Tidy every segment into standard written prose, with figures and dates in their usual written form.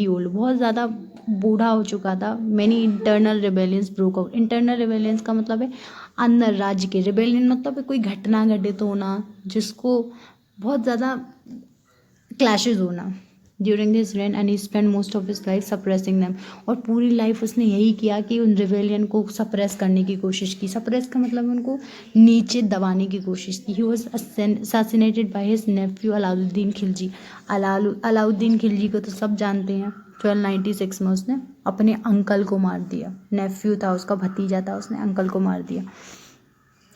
Old, बहुत ज़्यादा बूढ़ा हो चुका था। Many internal rebellions broke out. Internal rebellions का मतलब है अंदर राज्य के, रिबेलियन मतलब है कोई घटना घटित होना जिसको बहुत ज़्यादा क्लैशेज होना। During this rain and he spend most of his life suppressing them. और पूरी लाइफ उसने यही किया कि उन रिबेलियन को सप्रेस करने की कोशिश की। सप्रेस का मतलब उनको नीचे दबाने की कोशिश की। He was assassinated by his Neiphiu Alauddin Khilji. Alauddin Khilji को तो सब जानते हैं। 1296 में उसने अपने अंकल को मार दिया। नेफ्यू था उसका, भतीजा था, उसने अंकल को मार दिया।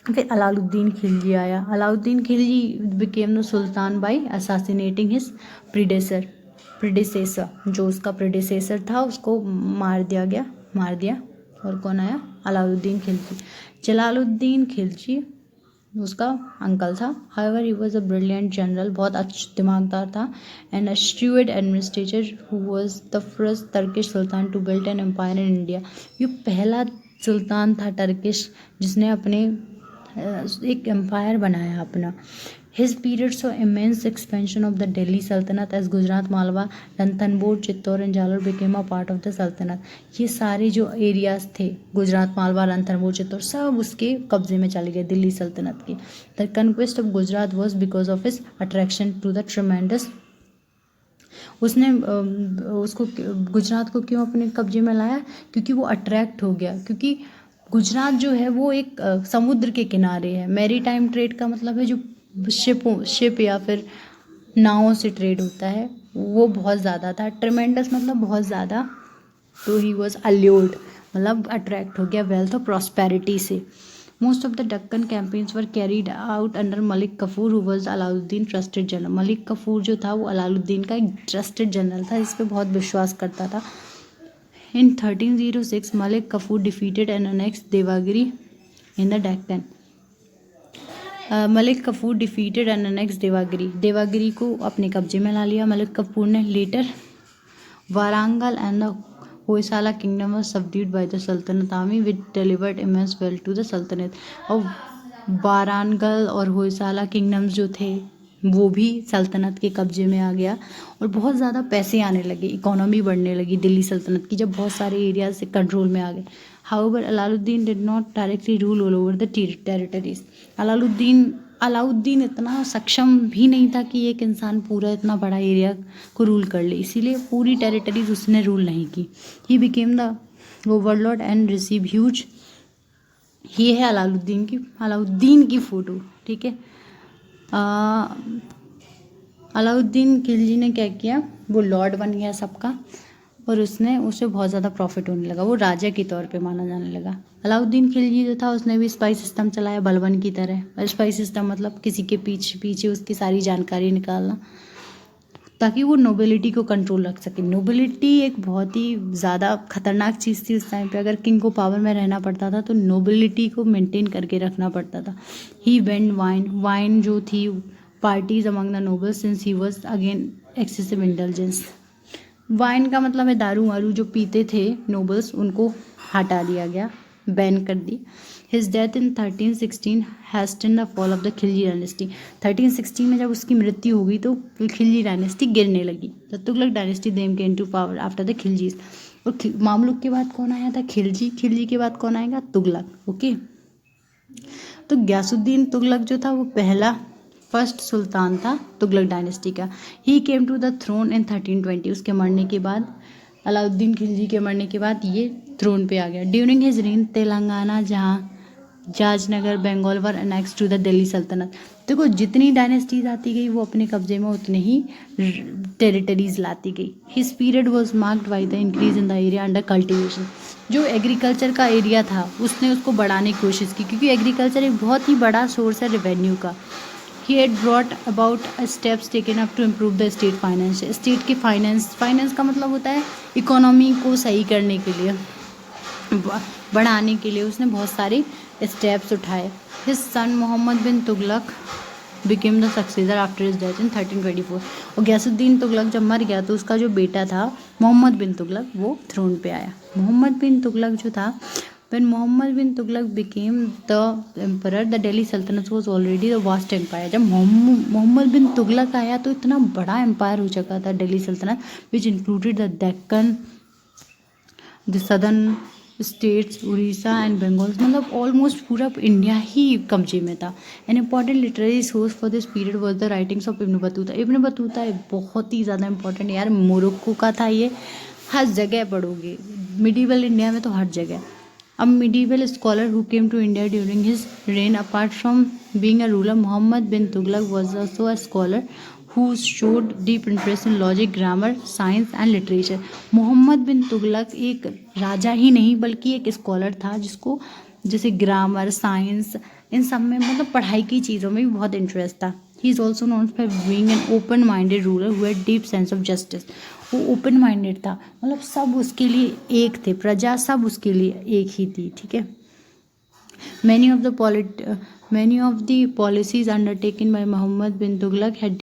फिर अलाउद्दीन खिलजी आया। Alauddin Khilji became the sultan by assassinating his predecessor. जो उसका प्रीडिसेसर था उसको मार दिया। और कौन आया? अलाउद्दीन खिलजी। जलालुद्दीन खिलजी उसका अंकल था। However he was a brilliant general, बहुत अच्छा दिमागदार था, and a shrewd administrator who was the first Turkish sultan to build an empire in India। ये पहला सुल्तान था टर्किश जिसने अपने एक एम्पायर बनाया अपना। His period saw immense expansion of the Delhi sultanate as Gujarat, Malwa, Ranthambore, Chittor and Jalore became a part of the sultanate. ये सारे जो एरियाज थे, गुजरात, मालवा, रणथंबोर, चित्तौड़, सब उसके कब्जे में चले गए दिल्ली सल्तनत के। The conquest of Gujarat was because of his attraction to the tremendous. उसने उसको गुजरात को क्यों अपने कब्जे में लाया? क्योंकि वो अट्रैक्ट हो गया। क्योंकि गुजरात जो है वो एक समुद्र के किनारे है। मैरी टाइम ट्रेड का मतलब है जो शिप या फिर नावों से ट्रेड होता है, वो बहुत ज़्यादा था। ट्रमेंडस मतलब बहुत ज़्यादा। तो ही वॉज अल्योर्ड, मतलब अट्रैक्ट हो गया वेल्थ और प्रॉस्पेरिटी से। Most of the Deccan campaigns were carried out under Malik Kafur who was Alauddin trusted general. Malik Kafur जो था वो अलाउद्दीन का एक ट्रस्टेड जनरल था, इस पर बहुत विश्वास करता था। In 1306, Malik Kafur defeated and annexed Devagiri in the Deccan. Malik Kafur defeated and annexed Devagiri को अपने कब्जे में ला लिया मलिक कफूर ने। Later Warangal and the Hoysala kingdom was subdued by the sultanate army which delivered immense wealth to the sultanate. और वारंगल और होयसाला किंगडम्स जो थे वो भी सल्तनत के कब्जे में आ गया और बहुत ज़्यादा पैसे आने लगे, इकोनॉमी बढ़ने लगी दिल्ली सल्तनत की जब बहुत सारे एरियाज से कंट्रोल में आ गए। However Alauddin did not directly rule all over the territories. Alauddin इतना सक्षम भी नहीं था कि एक इंसान पूरा इतना बड़ा एरिया को रूल कर ले, इसीलिए पूरी टेरिटरीज उसने रूल नहीं की। He became the Overlord and receive huge. ये है अलाउद्दीन की फ़ोटो, ठीक है। अलाउद्दीन खिलजी ने क्या किया, वो लॉर्ड बन गया सबका और उसे बहुत ज़्यादा प्रॉफिट होने लगा, वो राजा के तौर पे माना जाने लगा। अलाउद्दीन खिलजी जो था उसने भी स्पाई सिस्टम चलाया बलबन की तरह। और स्पाई सिस्टम मतलब किसी के पीछे उसकी सारी जानकारी निकालना ताकि वो नोबिलिटी को कंट्रोल रख सके। नोबिलिटी एक बहुत ही ज़्यादा खतरनाक चीज़ थी उस टाइम पे। अगर किंग को पावर में रहना पड़ता था तो नोबिलिटी को मेंटेन करके रखना पड़ता था। ही वेंट वाइन जो थी parties among the nobles since he was again excessive intelligence. Wine का मतलब है दारू वारू जो पीते थे नोबल्स, उनको हटा दिया गया, बैन कर दी। His death in 1316 hastened the fall of the Khilji dynasty. 1316 में जब उसकी मृत्यु हो गई तो खिलजी डायनेस्टी गिरने लगी। The Tughlaq dynasty then came to power after the Khiljis. और मामलुक के बाद कौन आया था? खिलजी के बाद कौन आएगा? तुगलक। ओके, तो गयासुद्दीन तुगलक जो था वो पहला फर्स्ट सुल्तान था तुगलक डायनेस्टी का। ही came to the thrown in 1320। उसके मरने के बाद, अलाउद्दीन खिलजी के मरने के बाद ये थ्रोन पे आ गया। During his reign Telangana, Jajnagar, Bengal were annexed to the Delhi sultanate. देखो जितनी डायनेस्टीज आती गई वो अपने कब्जे में उतने ही टेरिटरीज लाती गई। His period was marked by the increase in the area under cultivation. जो एग्रीकल्चर का एरिया था उसने उसको बढ़ाने की कोशिश की क्योंकि एग्रीकल्चर एक बहुत ही बड़ा सोर्स है रेवेन्यू का। He had brought about steps taken up to improve the state finance। State के फाइनेंस का मतलब होता है इकोनॉमी को सही करने के लिए, बढ़ाने के लिए उसने बहुत सारे स्टेप्स उठाए। His son Muhammad bin Tughlaq became the successor after his death in 1324। और गयासुद्दीन तुगलक जब मर गया तो उसका जो बेटा था मोहम्मद बिन तुगलक वो थ्रोन पे आया। मोहम्मद बिन तुगलक जो था When Muhammad bin Tughlaq became the emperor, the Delhi Sultanate was already a vast empire. जब मोहम्मद बिन तुगलक आया तो इतना बड़ा एम्पायर हो चुका था दिल्ली सल्तनत, which included the Deccan, the southern states, Orissa and Bengal, मतलब ऑलमोस्ट पूरा इंडिया ही कब्जे में था. An important literary source for this period was the writings of Ibn Battuta. Ibn Battuta बहुत ही ज़्यादा इंपॉर्टेंट यार, मोरक्को का था ये, हर जगह पढ़ोगे, मिडीवल इंडिया में तो हर जगह. A medieval scholar who came to India during his reign, apart from being a ruler, Muhammad bin Tughlaq was also a scholar who showed deep interest in logic, grammar, science and literature. Mohammad bin Tughlaq एक राजा ही नहीं बल्कि एक scholar था जिसको जैसे grammar, science, इन सब में मतलब पढ़ाई की चीज़ों में भी बहुत इंटरेस्ट था. He is also known for being an open minded ruler who had deep sense of justice. वो ओपन माइंडेड था, मतलब सब उसके लिए एक थे, प्रजा सब उसके लिए एक ही थी. ठीक है. Many of the policies undertaken by Muhammad bin Tughlaq had